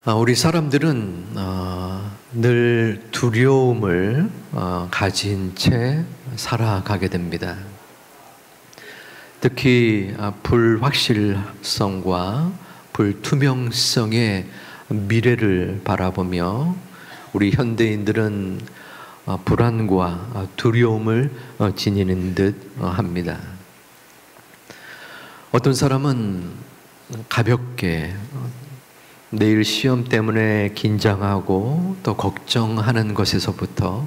우리 사람들은 늘 두려움을 가진 채 살아가게 됩니다. 특히 불확실성과 불투명성의 미래를 바라보며 우리 현대인들은 불안과 두려움을 지니는 듯 합니다. 어떤 사람은 가볍게 내일 시험 때문에 긴장하고 또 걱정하는 것에서부터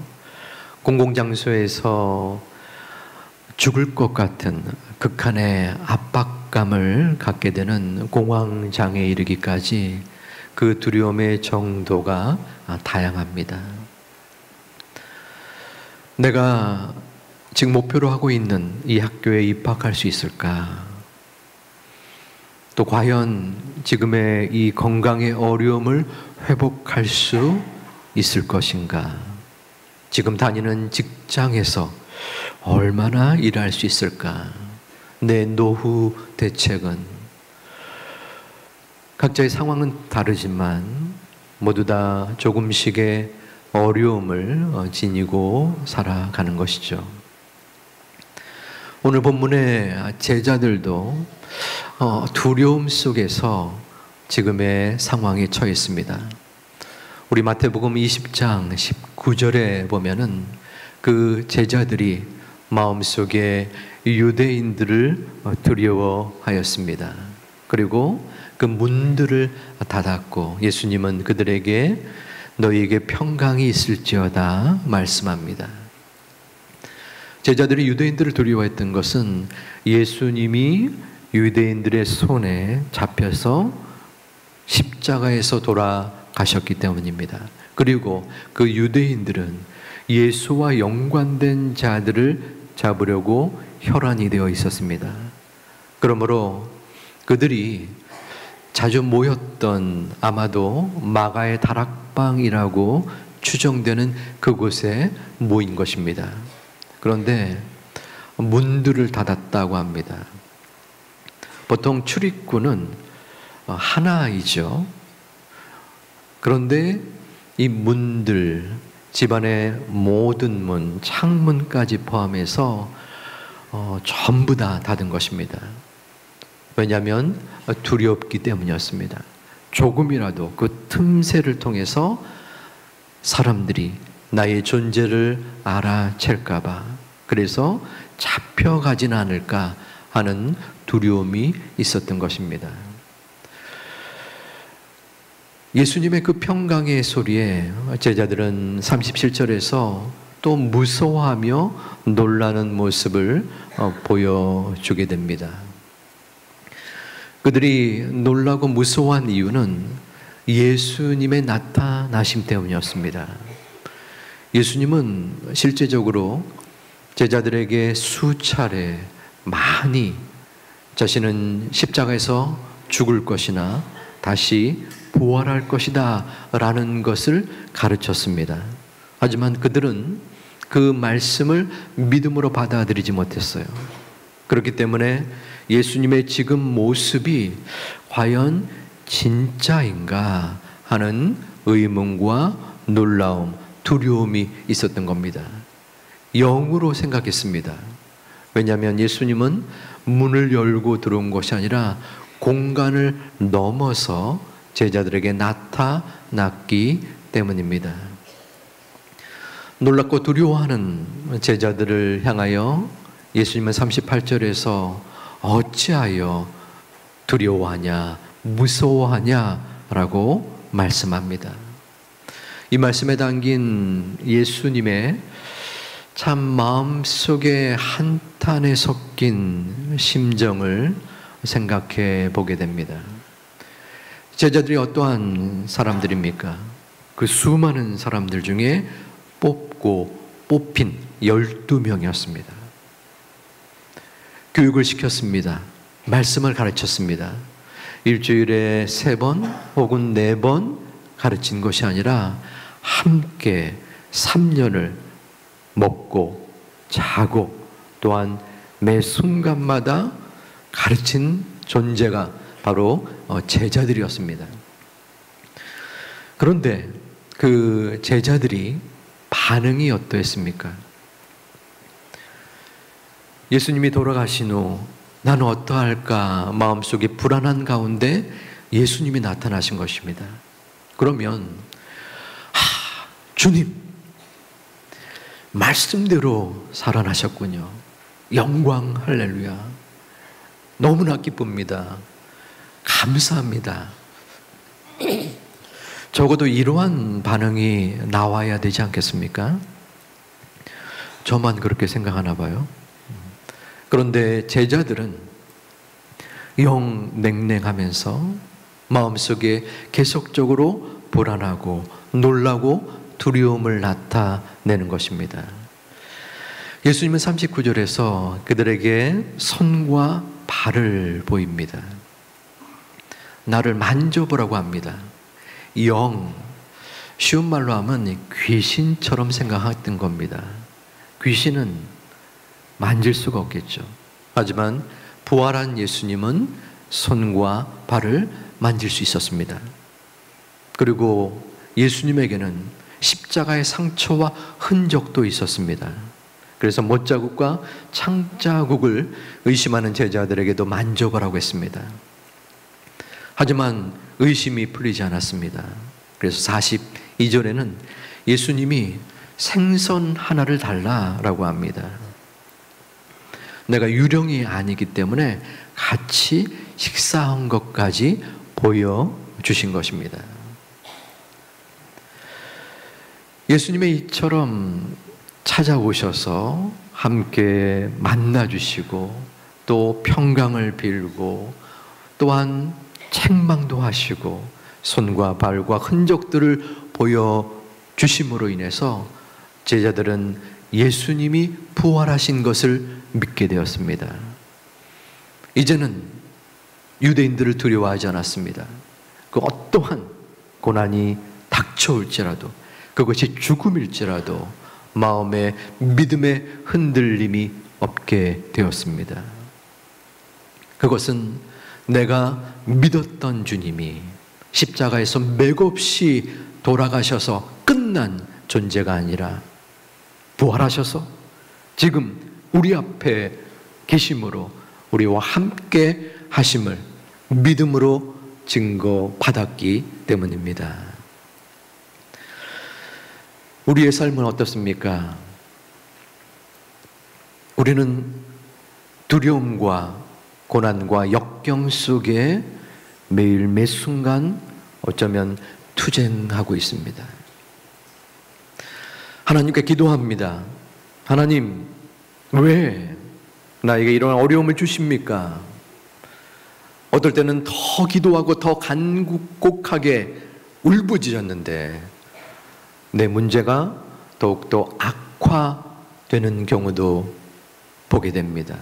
공공장소에서 죽을 것 같은 극한의 압박감을 갖게 되는 공황장애에 이르기까지 그 두려움의 정도가 다양합니다. 내가 지금 목표로 하고 있는 이 학교에 입학할 수 있을까? 또 과연 지금의 이 건강의 어려움을 회복할 수 있을 것인가? 지금 다니는 직장에서 얼마나 일할 수 있을까? 내 노후 대책은? 각자의 상황은 다르지만 모두 다 조금씩의 어려움을 지니고 살아가는 것이죠. 오늘 본문의 제자들도 두려움 속에서 지금의 상황에 처해 있습니다. 우리 마태복음 20장 19절에 보면은 그 제자들이 마음속에 유대인들을 두려워하였습니다. 그리고 그 문들을 닫았고 예수님은 그들에게 너희에게 평강이 있을지어다 말씀합니다. 제자들이 유대인들을 두려워했던 것은 예수님이 유대인들의 손에 잡혀서 십자가에서 돌아가셨기 때문입니다. 그리고 그 유대인들은 예수와 연관된 자들을 잡으려고 혈안이 되어 있었습니다. 그러므로 그들이 자주 모였던 아마도 마가의 다락방이라고 추정되는 그곳에 모인 것입니다. 그런데 문들을 닫았다고 합니다. 보통 출입구는 하나이죠. 그런데 이 문들, 집안의 모든 문, 창문까지 포함해서 전부 다 닫은 것입니다. 왜냐하면 두렵기 때문이었습니다. 조금이라도 그 틈새를 통해서 사람들이 나의 존재를 알아챌까 봐, 그래서 잡혀가진 않을까 하는 두려움이 있었던 것입니다. 예수님의 그 평강의 소리에 제자들은 37절에서 또 무서워하며 놀라는 모습을 보여주게 됩니다. 그들이 놀라고 무서워한 이유는 예수님의 나타나심 때문이었습니다. 예수님은 실제적으로 제자들에게 수차례 많이 자신은 십자가에서 죽을 것이나 다시 부활할 것이다 라는 것을 가르쳤습니다. 하지만 그들은 그 말씀을 믿음으로 받아들이지 못했어요. 그렇기 때문에 예수님의 지금 모습이 과연 진짜인가 하는 의문과 놀라움, 두려움이 있었던 겁니다. 영으로 생각했습니다. 왜냐하면 예수님은 문을 열고 들어온 것이 아니라 공간을 넘어서 제자들에게 나타났기 때문입니다. 놀랍고 두려워하는 제자들을 향하여 예수님은 38절에서 어찌하여 두려워하냐, 무서워하냐 라고 말씀합니다. 이 말씀에 담긴 예수님의 참 마음속에 한탄에 섞인 심정을 생각해 보게 됩니다. 제자들이 어떠한 사람들입니까? 그 수많은 사람들 중에 뽑고 뽑힌 12명이었습니다. 교육을 시켰습니다. 말씀을 가르쳤습니다. 일주일에 3번 혹은 4번 가르친 것이 아니라 함께 3년을 먹고 자고 또한 매 순간마다 가르친 존재가 바로 제자들이었습니다. 그런데 그 제자들이 반응이 어떠했습니까? 예수님이 돌아가신 후 나는 어떠할까 마음속에 불안한 가운데 예수님이 나타나신 것입니다. 그러면 주님 말씀대로 살아나셨군요. 영광 할렐루야. 너무나 기쁩니다. 감사합니다. 적어도 이러한 반응이 나와야 되지 않겠습니까? 저만 그렇게 생각하나 봐요. 그런데 제자들은 영 냉랭하면서 마음속에 계속적으로 불안하고 놀라고 두려움을 나타내는 것입니다. 예수님은 39절에서 그들에게 손과 발을 보입니다. 나를 만져보라고 합니다. 영, 쉬운 말로 하면 귀신처럼 생각했던 겁니다. 귀신은 만질 수가 없겠죠. 하지만 부활한 예수님은 손과 발을 만질 수 있었습니다. 그리고 예수님에게는 십자가의 상처와 흔적도 있었습니다. 그래서 못자국과 창자국을 의심하는 제자들에게도 만져보라고 했습니다. 하지만 의심이 풀리지 않았습니다. 그래서 42절에는 예수님이 생선 하나를 달라라고 합니다. 내가 유령이 아니기 때문에 같이 식사한 것까지 보여주신 것입니다. 예수님의 이처럼 찾아오셔서 함께 만나주시고 또 평강을 빌고 또한 책망도 하시고 손과 발과 흔적들을 보여주심으로 인해서 제자들은 예수님이 부활하신 것을 믿게 되었습니다. 이제는 유대인들을 두려워하지 않았습니다. 그 어떠한 고난이 닥쳐올지라도 그것이 죽음일지라도 마음에 믿음의 흔들림이 없게 되었습니다. 그것은 내가 믿었던 주님이 십자가에서 맥없이 돌아가셔서 끝난 존재가 아니라 부활하셔서 지금 우리 앞에 계심으로 우리와 함께 하심을 믿음으로 증거받았기 때문입니다. 우리의 삶은 어떻습니까? 우리는 두려움과 고난과 역경 속에 매일 매 순간 어쩌면 투쟁하고 있습니다. 하나님께 기도합니다. 하나님, 왜 나에게 이런 어려움을 주십니까? 어떨 때는 더 기도하고 더 간곡하게 울부짖었는데 내 문제가 더욱더 악화되는 경우도 보게 됩니다.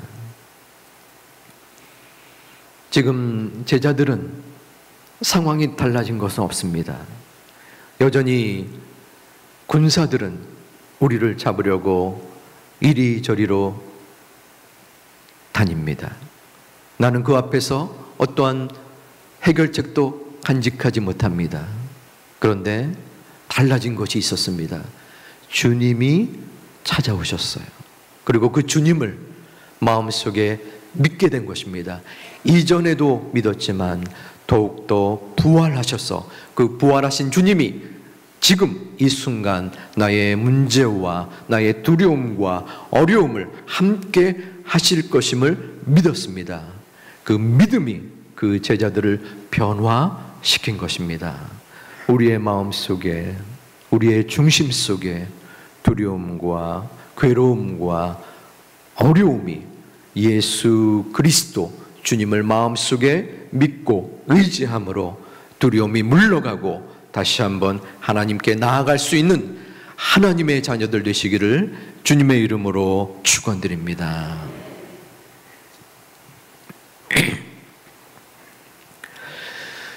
지금 제자들은 상황이 달라진 것은 없습니다. 여전히 군사들은 우리를 잡으려고 이리저리로 다닙니다. 나는 그 앞에서 어떠한 해결책도 간직하지 못합니다. 그런데 달라진 것이 있었습니다. 주님이 찾아오셨어요. 그리고 그 주님을 마음속에 믿게 된 것입니다. 이전에도 믿었지만 더욱더 부활하셔서 그 부활하신 주님이 지금 이 순간 나의 문제와 나의 두려움과 어려움을 함께 하실 것임을 믿었습니다. 그 믿음이 그 제자들을 변화시킨 것입니다. 우리의 마음 속에, 우리의 중심 속에 두려움과 괴로움과 어려움이 예수 그리스도 주님을 마음속에 믿고 의지함으로 두려움이 물러가고 다시 한번 하나님께 나아갈 수 있는 하나님의 자녀들 되시기를 주님의 이름으로 축원드립니다.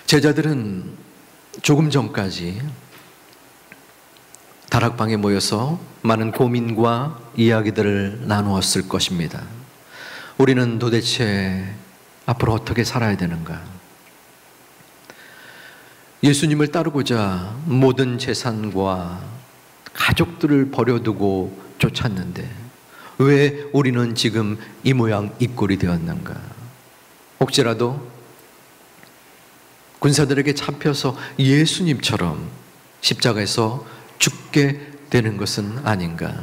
제자들은 조금 전까지 다락방에 모여서 많은 고민과 이야기들을 나누었을 것입니다. 우리는 도대체 앞으로 어떻게 살아야 되는가? 예수님을 따르고자 모든 재산과 가족들을 버려두고 쫓았는데 왜 우리는 지금 이 모양 이 꼴이 되었는가? 혹시라도 군사들에게 잡혀서 예수님처럼 십자가에서 죽게 되는 것은 아닌가?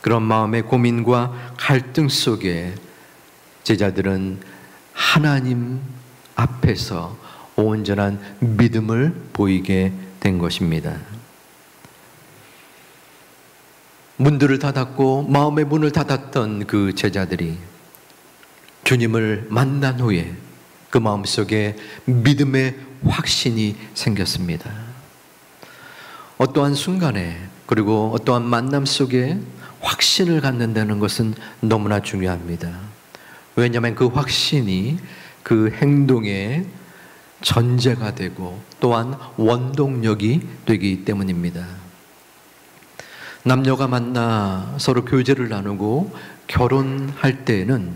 그런 마음의 고민과 갈등 속에 제자들은 하나님 앞에서 온전한 믿음을 보이게 된 것입니다. 문들을 닫았고 마음의 문을 닫았던 그 제자들이 주님을 만난 후에 그 마음속에 믿음의 확신이 생겼습니다. 어떠한 순간에 그리고 어떠한 만남 속에 확신을 갖는다는 것은 너무나 중요합니다. 왜냐하면 그 확신이 그 행동의 전제가 되고 또한 원동력이 되기 때문입니다. 남녀가 만나 서로 교제를 나누고 결혼할 때에는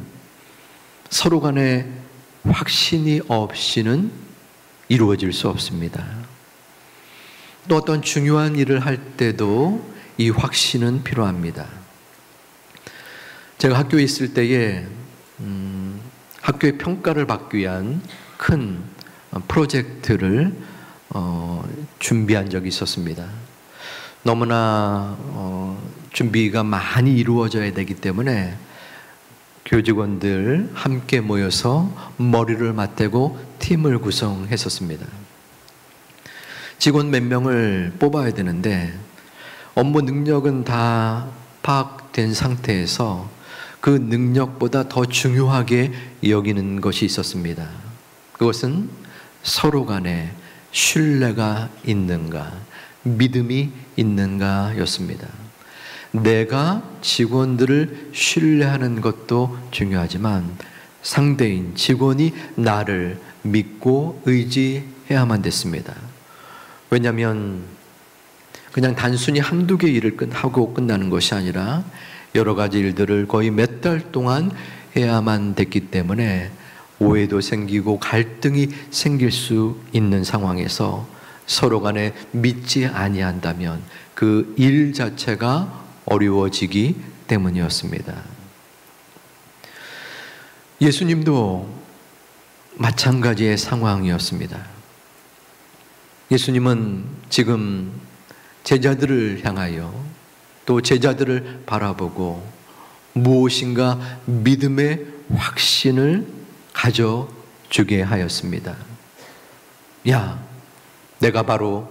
서로 간에 확신이 없이는 이루어질 수 없습니다. 또 어떤 중요한 일을 할 때도 이 확신은 필요합니다. 제가 학교에 있을 때에 학교의 평가를 받기 위한 큰 프로젝트를 준비한 적이 있었습니다. 너무나 준비가 많이 이루어져야 되기 때문에 교직원들 함께 모여서 머리를 맞대고 팀을 구성했었습니다. 직원 몇 명을 뽑아야 되는데 업무 능력은 다 파악된 상태에서 그 능력보다 더 중요하게 여기는 것이 있었습니다. 그것은 서로 간에 신뢰가 있는가, 믿음이 있는가였습니다. 내가 직원들을 신뢰하는 것도 중요하지만 상대인 직원이 나를 믿고 의지해야만 됐습니다. 왜냐하면 그냥 단순히 한두 개 일을 하고 끝나는 것이 아니라 여러 가지 일들을 거의 몇 달 동안 해야만 됐기 때문에 오해도 생기고 갈등이 생길 수 있는 상황에서 서로 간에 믿지 아니한다면 그 일 자체가 어려워지기 때문이었습니다. 예수님도 마찬가지의 상황이었습니다. 예수님은 지금 제자들을 향하여 또 제자들을 바라보고 무엇인가 믿음의 확신을 가져주게 하였습니다. 야, 내가 바로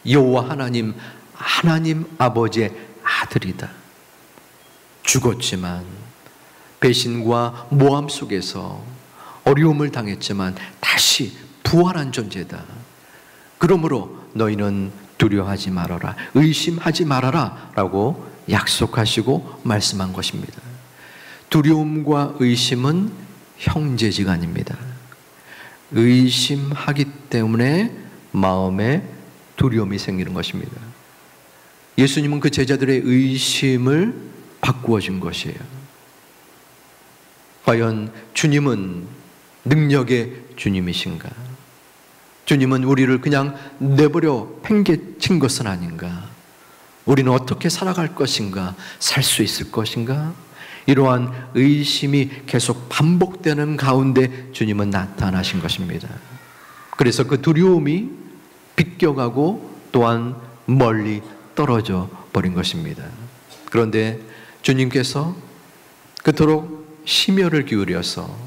여호와 하나님 아버지의 아들이다. 죽었지만 배신과 모함 속에서 어려움을 당했지만 다시 부활한 존재다. 그러므로 너희는 두려워하지 말아라, 의심하지 말아라 라고 약속하시고 말씀한 것입니다. 두려움과 의심은 형제지간입니다. 의심하기 때문에 마음에 두려움이 생기는 것입니다. 예수님은 그 제자들의 의심을 바꾸어 준 것이에요. 과연 주님은 능력의 주님이신가? 주님은 우리를 그냥 내버려 팽개친 것은 아닌가? 우리는 어떻게 살아갈 것인가? 살 수 있을 것인가? 이러한 의심이 계속 반복되는 가운데 주님은 나타나신 것입니다. 그래서 그 두려움이 비껴가고 또한 멀리 떨어져 버린 것입니다. 그런데 주님께서 그토록 심혈을 기울여서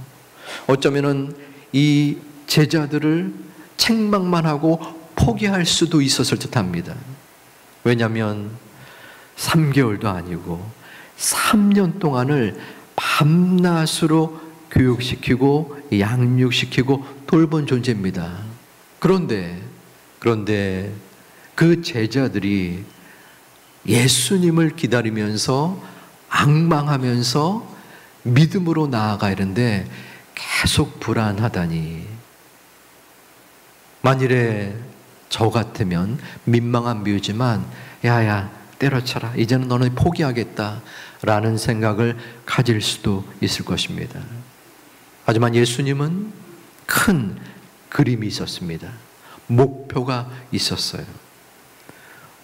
어쩌면은 이 제자들을 책망만 하고 포기할 수도 있었을 듯합니다. 왜냐하면 3개월도 아니고 3년 동안을 밤낮으로 교육시키고 양육시키고 돌본 존재입니다. 그런데 그 제자들이 예수님을 기다리면서 앙망하면서 믿음으로 나아가야 하는데 계속 불안하다니. 만일에 저 같으면 민망한 비유지만 야야 때려쳐라, 이제는 너는 포기하겠다 라는 생각을 가질 수도 있을 것입니다. 하지만 예수님은 큰 그림이 있었습니다. 목표가 있었어요.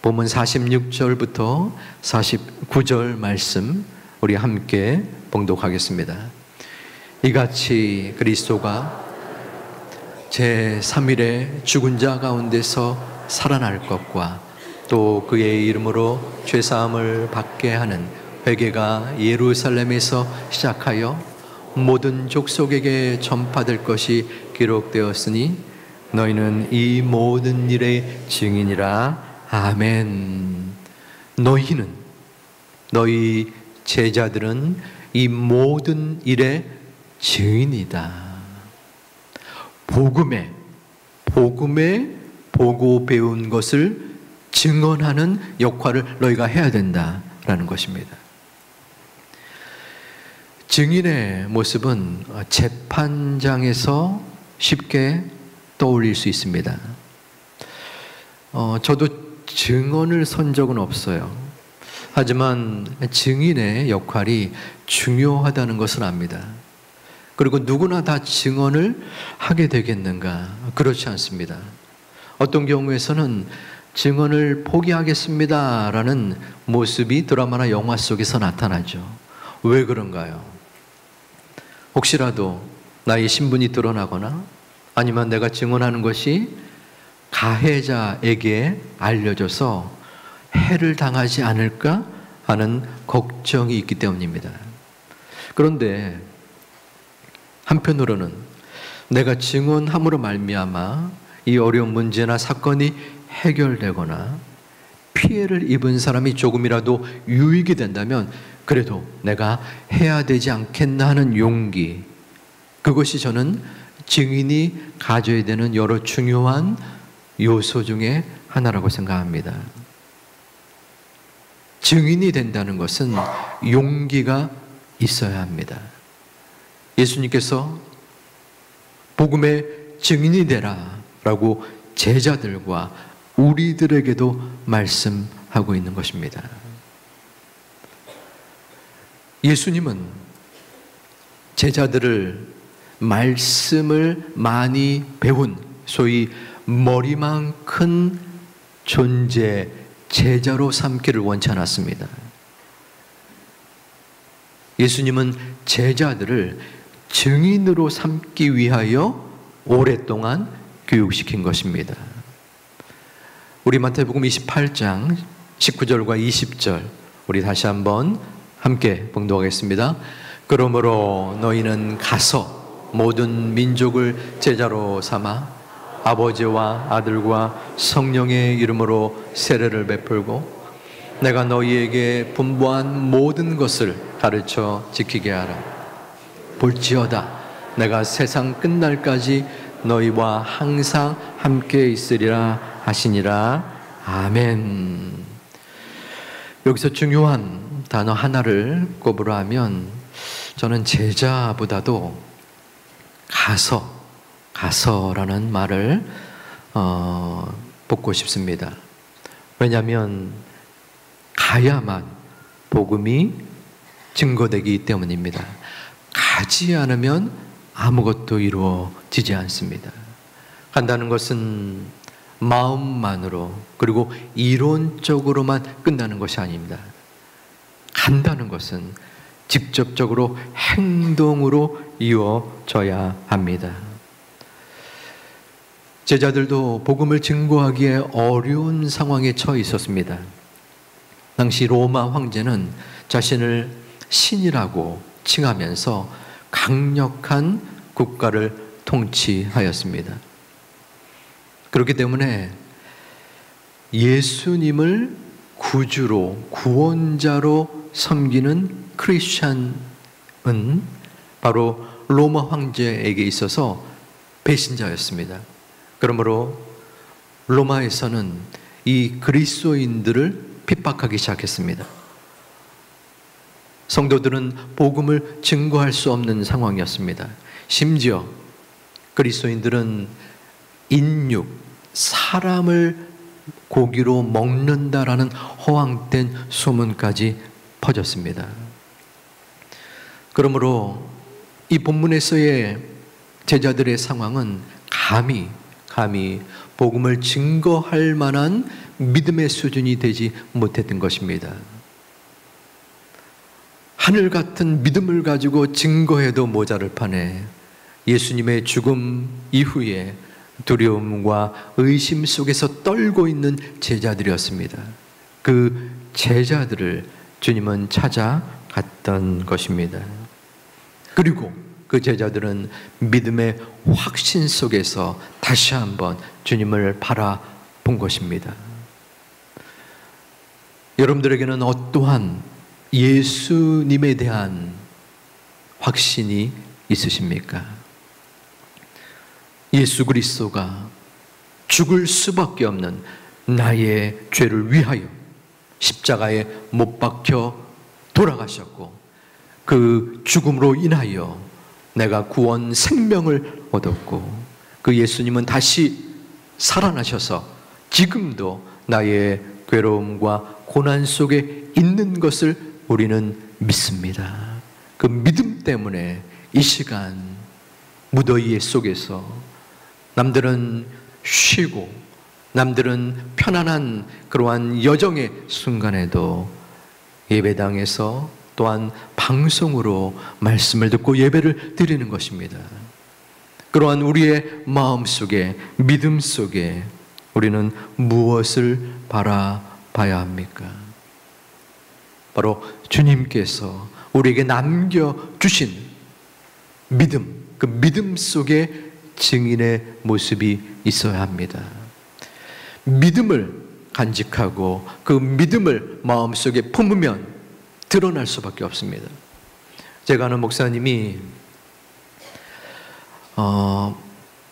본문 46절부터 49절 말씀 우리 함께 봉독하겠습니다. 이같이 그리스도가 제3일에 죽은 자 가운데서 살아날 것과 또 그의 이름으로 죄사함을 받게 하는 회개가 예루살렘에서 시작하여 모든 족속에게 전파될 것이 기록되었으니 너희는 이 모든 일의 증인이라. 아멘. 너희 제자들은 이 모든 일의 증인이다. 복음에 보고 배운 것을 증언하는 역할을 너희가 해야 된다라는 것입니다. 증인의 모습은 재판장에서 쉽게 떠올릴 수 있습니다. 저도 증언을 선 적은 없어요. 하지만 증인의 역할이 중요하다는 것을 압니다. 그리고 누구나 다 증언을 하게 되겠는가? 그렇지 않습니다. 어떤 경우에서는 증언을 포기하겠습니다 라는 모습이 드라마나 영화 속에서 나타나죠. 왜 그런가요? 혹시라도 나의 신분이 드러나거나 아니면 내가 증언하는 것이 가해자에게 알려져서 해를 당하지 않을까 하는 걱정이 있기 때문입니다. 그런데 한편으로는 내가 증언함으로 말미암아 이 어려운 문제나 사건이 해결되거나 피해를 입은 사람이 조금이라도 유익이 된다면 그래도 내가 해야 되지 않겠나 하는 용기, 그것이 저는 증인이 가져야 되는 여러 중요한 요소 중에 하나라고 생각합니다. 증인이 된다는 것은 용기가 있어야 합니다. 예수님께서 복음의 증인이 되라 라고 제자들과 우리들에게도 말씀하고 있는 것입니다. 예수님은 제자들을 말씀을 많이 배운 소위 머리만 큰 존재, 제자로 삼기를 원치 않았습니다. 예수님은 제자들을 증인으로 삼기 위하여 오랫동안 교육시킨 것입니다. 우리 마태복음 28장 19절과 20절 우리 다시 한번 함께 봉독하겠습니다. 그러므로 너희는 가서 모든 민족을 제자로 삼아 아버지와 아들과 성령의 이름으로 세례를 베풀고 내가 너희에게 분부한 모든 것을 가르쳐 지키게 하라. 볼지어다 내가 세상 끝날까지 너희와 항상 함께 있으리라 하시니라. 아멘. 여기서 중요한 단어 하나를 꼽으라 하면 저는 제자보다도 가서라는 말을 뽑고 싶습니다. 왜냐하면 가야만 복음이 증거되기 때문입니다. 가지 않으면 아무것도 이루어지지 않습니다. 간다는 것은 마음만으로 그리고 이론적으로만 끝나는 것이 아닙니다. 간다는 것은 직접적으로 행동으로 이루어져야 합니다. 제자들도 복음을 증거하기에 어려운 상황에 처해 있었습니다. 당시 로마 황제는 자신을 신이라고 칭하면서 강력한 국가를 통치하였습니다. 그렇기 때문에 예수님을 구주로, 구원자로 섬기는 크리스찬은 바로 로마 황제에게 있어서 배신자였습니다. 그러므로 로마에서는 이 그리스도인들을 핍박하기 시작했습니다. 성도들은 복음을 증거할 수 없는 상황이었습니다. 심지어 그리스도인들은 인육, 사람을 고기로 먹는다라는 허황된 소문까지 퍼졌습니다. 그러므로 이 본문에서의 제자들의 상황은 감히 복음을 증거할 만한 믿음의 수준이 되지 못했던 것입니다. 하늘 같은 믿음을 가지고 증거해도 모자랄 판에 예수님의 죽음 이후에 두려움과 의심 속에서 떨고 있는 제자들이었습니다. 그 제자들을 주님은 찾아갔던 것입니다. 그리고 그 제자들은 믿음의 확신 속에서 다시 한번 주님을 바라본 것입니다. 여러분들에게는 어떠한 예수님에 대한 확신이 있으십니까? 예수 그리스도가 죽을 수밖에 없는 나의 죄를 위하여 십자가에 못 박혀 돌아가셨고 그 죽음으로 인하여 내가 구원 생명을 얻었고 그 예수님은 다시 살아나셔서 지금도 나의 괴로움과 고난 속에 있는 것을 우리는 믿습니다. 그 믿음 때문에 이 시간 무더위 속에서 남들은 쉬고 남들은 편안한 그러한 여정의 순간에도 예배당에서 또한 방송으로 말씀을 듣고 예배를 드리는 것입니다. 그러한 우리의 마음 속에 믿음 속에 우리는 무엇을 바라봐야 합니까? 바로 주님께서 우리에게 남겨주신 믿음, 그 믿음 속에 증인의 모습이 있어야 합니다. 믿음을 간직하고 그 믿음을 마음속에 품으면 드러날 수밖에 없습니다. 제가 아는 목사님이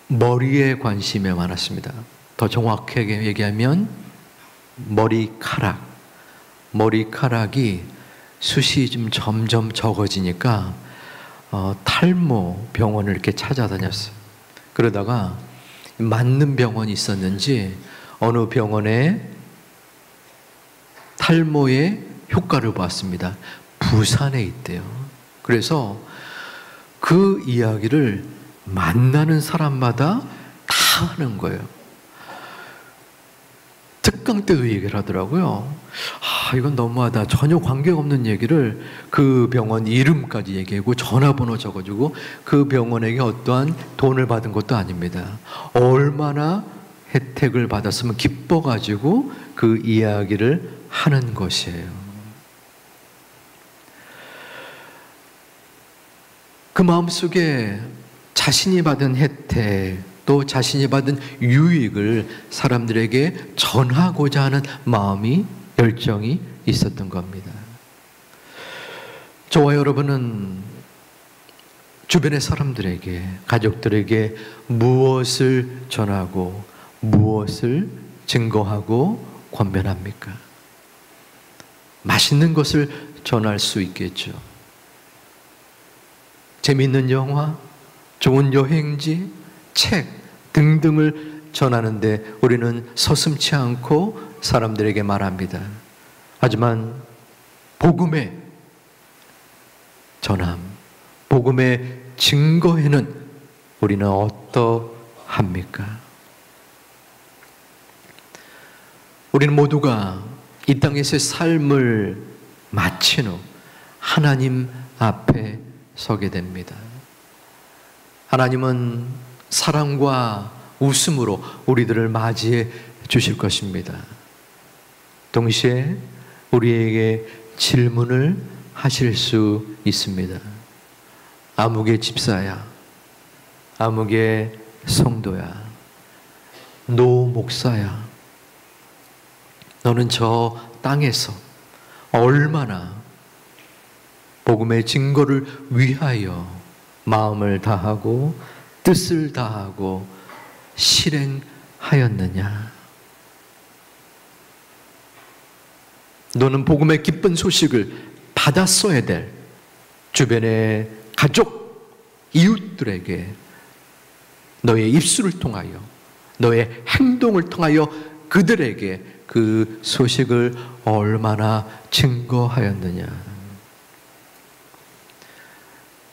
머리에 관심이 많았습니다. 더 정확하게 얘기하면 머리카락이 숱이 좀 점점 적어지니까 탈모 병원을 이렇게 찾아다녔어요. 그러다가 맞는 병원이 있었는지 어느 병원에 탈모의 효과를 보았습니다. 부산에 있대요. 그래서 그 이야기를 만나는 사람마다 다 하는 거예요. 특강 때도 얘기를 하더라고요. 이건 너무하다. 전혀 관계가 없는 얘기를 그 병원 이름까지 얘기하고 전화번호 적어주고 그 병원에게 어떠한 돈을 받은 것도 아닙니다. 얼마나 혜택을 받았으면 기뻐가지고 그 이야기를 하는 것이에요. 그 마음속에 자신이 받은 혜택, 또 자신이 받은 유익을 사람들에게 전하고자 하는 마음이, 열정이 있었던 겁니다. 저와 여러분은 주변의 사람들에게, 가족들에게 무엇을 전하고 무엇을 증거하고 권면합니까? 맛있는 것을 전할 수 있겠죠. 재미있는 영화, 좋은 여행지, 책 등등을 전하는데 우리는 서슴지 않고 사람들에게 말합니다. 하지만 복음의 전함, 복음의 증거에는 우리는 어떠합니까? 우리는 모두가 이 땅에서의 삶을 마친 후 하나님 앞에 서게 됩니다. 하나님은 사랑과 웃음으로 우리들을 맞이해 주실 것입니다. 동시에 우리에게 질문을 하실 수 있습니다. 아무개 집사야, 아무개 성도야, 노 목사야, 너는 저 땅에서 얼마나 복음의 증거를 위하여 마음을 다하고 뜻을 다하고 실행하였느냐? 너는 복음의 기쁜 소식을 받았어야 될 주변의 가족, 이웃들에게 너의 입술을 통하여, 너의 행동을 통하여 그들에게 그 소식을 얼마나 증거하였느냐?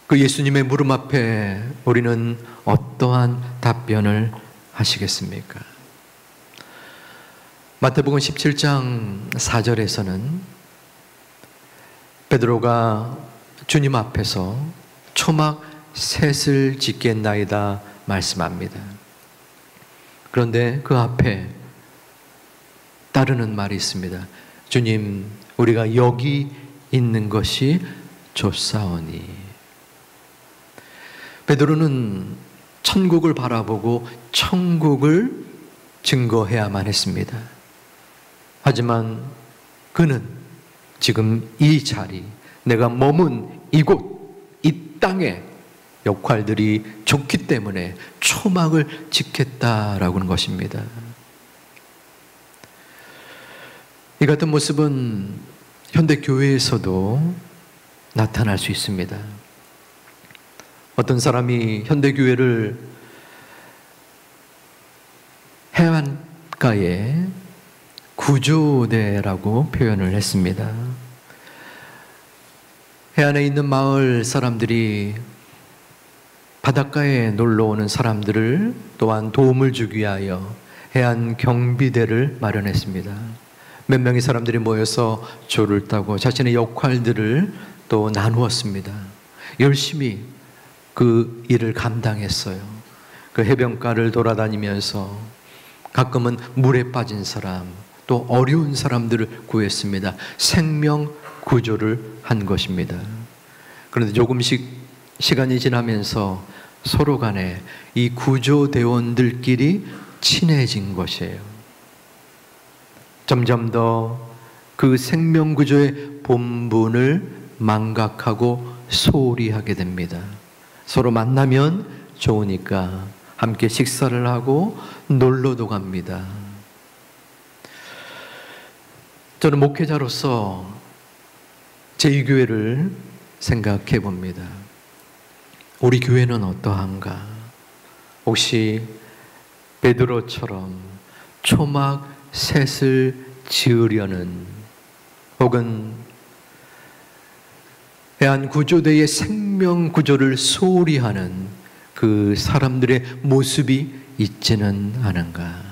그 예수님의 물음 앞에 우리는 어떠한 답변을 하시겠습니까? 마태복음 17장 4절에서는 베드로가 주님 앞에서 초막 셋을 짓겠나이다 말씀합니다. 그런데 그 앞에 따르는 말이 있습니다. 주님, 우리가 여기 있는 것이 좋사오니. 베드로는 천국을 바라보고 천국을 증거해야만 했습니다. 하지만 그는 지금 이 자리, 내가 머문 이곳, 이 땅의 역할들이 좋기 때문에 초막을 짓겠다라고 하는 것입니다. 이 같은 모습은 현대교회에서도 나타날 수 있습니다. 어떤 사람이 현대교회를 해안가에 구조대라고 표현을 했습니다. 해안에 있는 마을 사람들이 바닷가에 놀러 오는 사람들을 또한 도움을 주기 위하여 해안 경비대를 마련했습니다. 몇 명의 사람들이 모여서 조를 따고 자신의 역할들을 또 나누었습니다. 열심히 그 일을 감당했어요. 그 해변가를 돌아다니면서 가끔은 물에 빠진 사람, 또 어려운 사람들을 구했습니다. 생명 구조를 한 것입니다. 그런데 조금씩 시간이 지나면서 서로 간에 이 구조대원들끼리 친해진 것이에요. 점점 더 그 생명 구조의 본분을 망각하고 소홀히 하게 됩니다. 서로 만나면 좋으니까 함께 식사를 하고 놀러도 갑니다. 저는 목회자로서 제2교회를 생각해 봅니다. 우리 교회는 어떠한가? 혹시 베드로처럼 초막 셋을 지으려는, 혹은 해안구조대의 생명구조를 소홀히 하는 그 사람들의 모습이 있지는 않은가?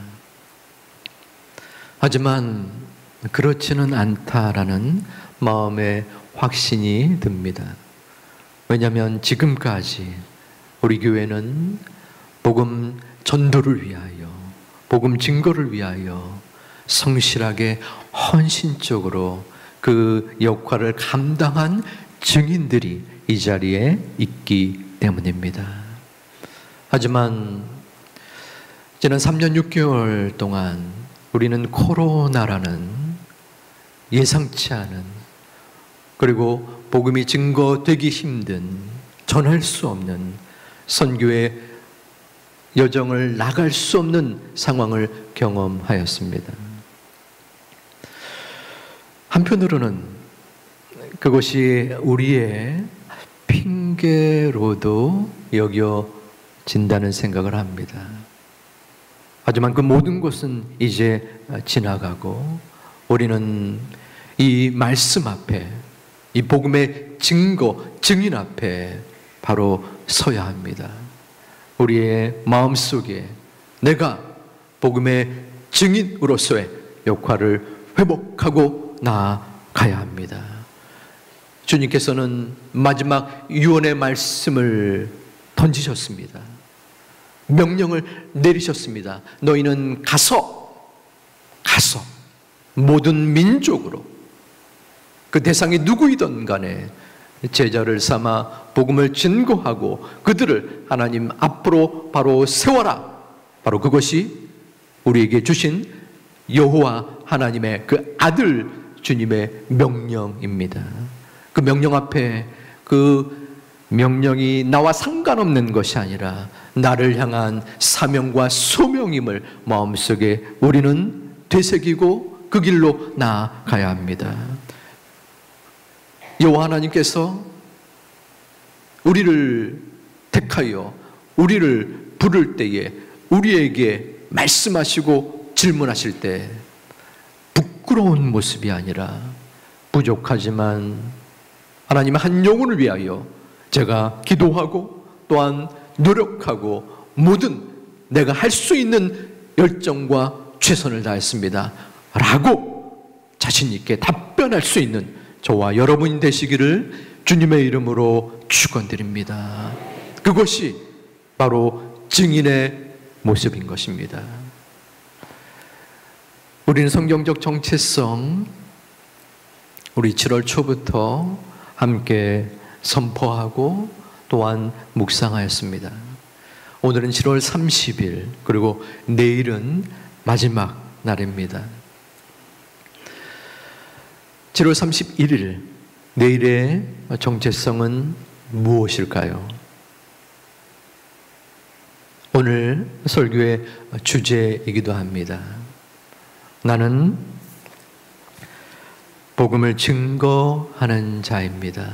하지만 그렇지는 않다라는 마음의 확신이 듭니다. 왜냐하면 지금까지 우리 교회는 복음 전도를 위하여, 복음 증거를 위하여 성실하게 헌신적으로 그 역할을 감당한 증인들이 이 자리에 있기 때문입니다. 하지만 지난 3년 6개월 동안 우리는 코로나라는 예상치 않은, 그리고 복음이 증거되기 힘든, 전할 수 없는, 선교의 여정을 나갈 수 없는 상황을 경험하였습니다. 한편으로는 그것이 우리의 핑계로도 여겨진다는 생각을 합니다. 하지만 그 모든 것은 이제 지나가고 우리는 이 말씀 앞에, 이 복음의 증거, 증인 앞에 바로 서야 합니다. 우리의 마음속에 내가 복음의 증인으로서의 역할을 회복하고 나아가야 합니다. 주님께서는 마지막 유언의 말씀을 던지셨습니다. 명령을 내리셨습니다. 너희는 가서 모든 민족으로, 그 대상이 누구이든 간에 제자를 삼아 복음을 증거하고 그들을 하나님 앞으로 바로 세워라. 바로 그것이 우리에게 주신 여호와 하나님의 그 아들 주님의 명령입니다. 그 명령 앞에, 그 명령이 나와 상관없는 것이 아니라 나를 향한 사명과 소명임을 마음속에 우리는 되새기고 그 길로 나아가야 합니다. 여호와 하나님께서 우리를 택하여 우리를 부를 때에 우리에게 말씀하시고 질문하실 때 부끄러운 모습이 아니라 부족하지만 하나님의 한 영혼을 위하여 제가 기도하고 또한 노력하고 모든 내가 할 수 있는 열정과 최선을 다했습니다. 라고 자신 있게 답변할 수 있는 저와 여러분이 되시기를 주님의 이름으로 축원드립니다. 그것이 바로 증인의 모습인 것입니다. 우리는 성경적 정체성, 우리 7월 초부터 함께 선포하고 또한 묵상하였습니다. 오늘은 7월 30일, 그리고 내일은 마지막 날입니다. 7월 31일, 내일의 정체성은 무엇일까요? 오늘 설교의 주제이기도 합니다. 나는 복음을 증거하는 자입니다.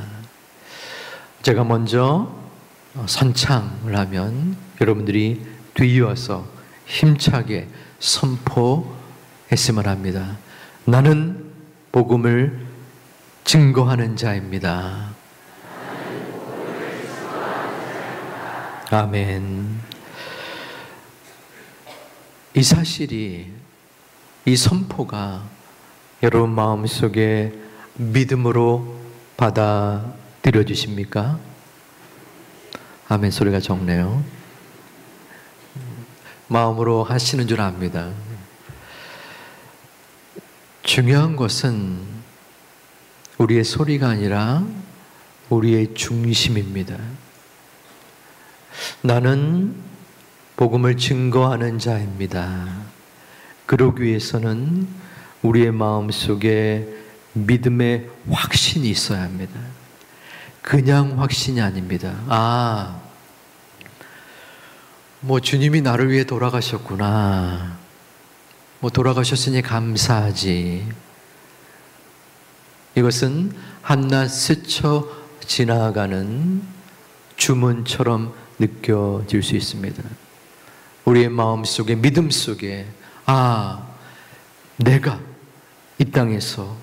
제가 먼저 선창을 하면 여러분들이 뒤이어서 힘차게 선포했으면 합니다. 나는 복음을 증거하는 자입니다. 아멘. 이 사실이, 이 선포가 여러분 마음속에 믿음으로 받아들여지십니까? 아멘 소리가 적네요. 마음으로 하시는 줄 압니다. 중요한 것은 우리의 소리가 아니라 우리의 중심입니다. 나는 복음을 증거하는 자입니다. 그러기 위해서는 우리의 마음속에 믿음의 확신이 있어야 합니다. 그냥 확신이 아닙니다. 주님이 나를 위해 돌아가셨구나. 돌아가셨으니 감사하지. 이것은 한낱 스쳐 지나가는 주문처럼 느껴질 수 있습니다. 우리의 마음속에, 믿음 속에 내가 이 땅에서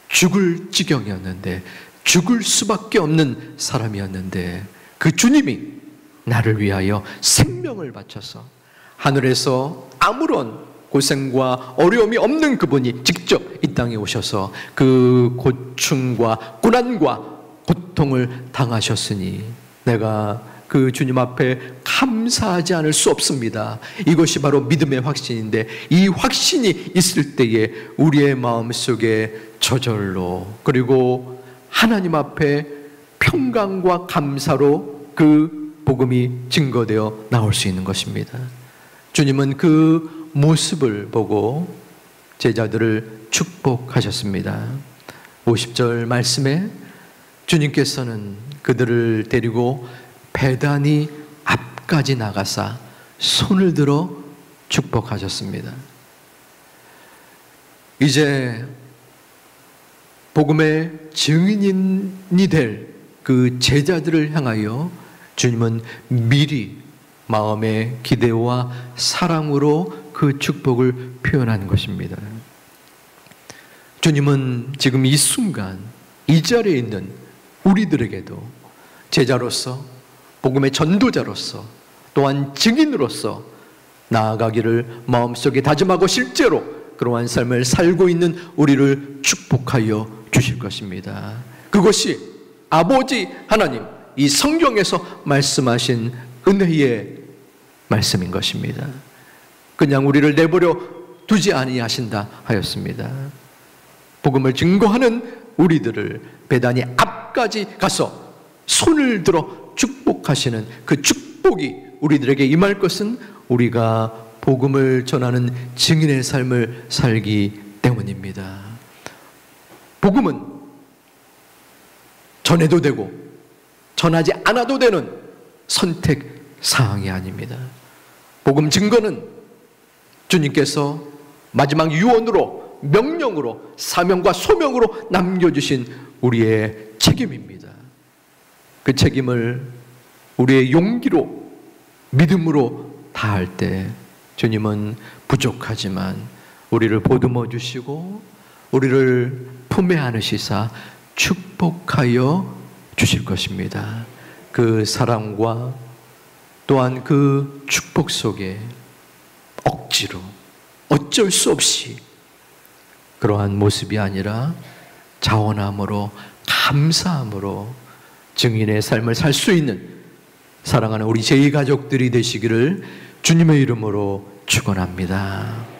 죽을 지경이었는데, 죽을 수밖에 없는 사람이었는데 그 주님이 나를 위하여 생명을 바쳐서 하늘에서 아무런 고생과 어려움이 없는 그분이 직접 이 땅에 오셔서 그 고충과 고난과 고통을 당하셨으니 내가 그 주님 앞에 감사하지 않을 수 없습니다. 이것이 바로 믿음의 확신인데, 이 확신이 있을 때에 우리의 마음속에 저절로, 그리고 하나님 앞에 평강과 감사로 그 복음이 증거되어 나올 수 있는 것입니다. 주님은 그 모습을 보고 제자들을 축복하셨습니다. 50절 말씀에 주님께서는 그들을 데리고 베다니 앞까지 나가사 손을 들어 축복하셨습니다. 이제 복음의 증인이 될 그 제자들을 향하여 주님은 미리 마음의 기대와 사랑으로 그 축복을 표현한 것입니다. 주님은 지금 이 순간 이 자리에 있는 우리들에게도 제자로서, 복음의 전도자로서, 또한 증인으로서 나아가기를 마음속에 다짐하고 실제로 그러한 삶을 살고 있는 우리를 축복하여 주실 것입니다. 그것이 아버지 하나님, 이 성경에서 말씀하신 은혜의 말씀인 것입니다. 그냥 우리를 내버려 두지 아니하신다 하였습니다. 복음을 증거하는 우리들을 베다니 앞까지 가서 손을 들어 축복하시는 그 축복이 우리들에게 임할 것은 우리가 복음을 전하는 증인의 삶을 살기 때문입니다. 복음은 전해도 되고 전하지 않아도 되는 선택 사항이 아닙니다. 복음 증거는 주님께서 마지막 유언으로, 명령으로, 사명과 소명으로 남겨주신 우리의 책임입니다. 그 책임을 우리의 용기로, 믿음으로 다할 때 주님은 부족하지만 우리를 보듬어 주시고 우리를 품에 안으시사 축복하여 주실 것입니다. 그 사랑과 또한 그 축복 속에 억지로, 어쩔 수 없이 그러한 모습이 아니라 자원함으로, 감사함으로 증인의 삶을 살 수 있는 사랑하는 우리 제2가족들이 되시기를 주님의 이름으로 축원합니다.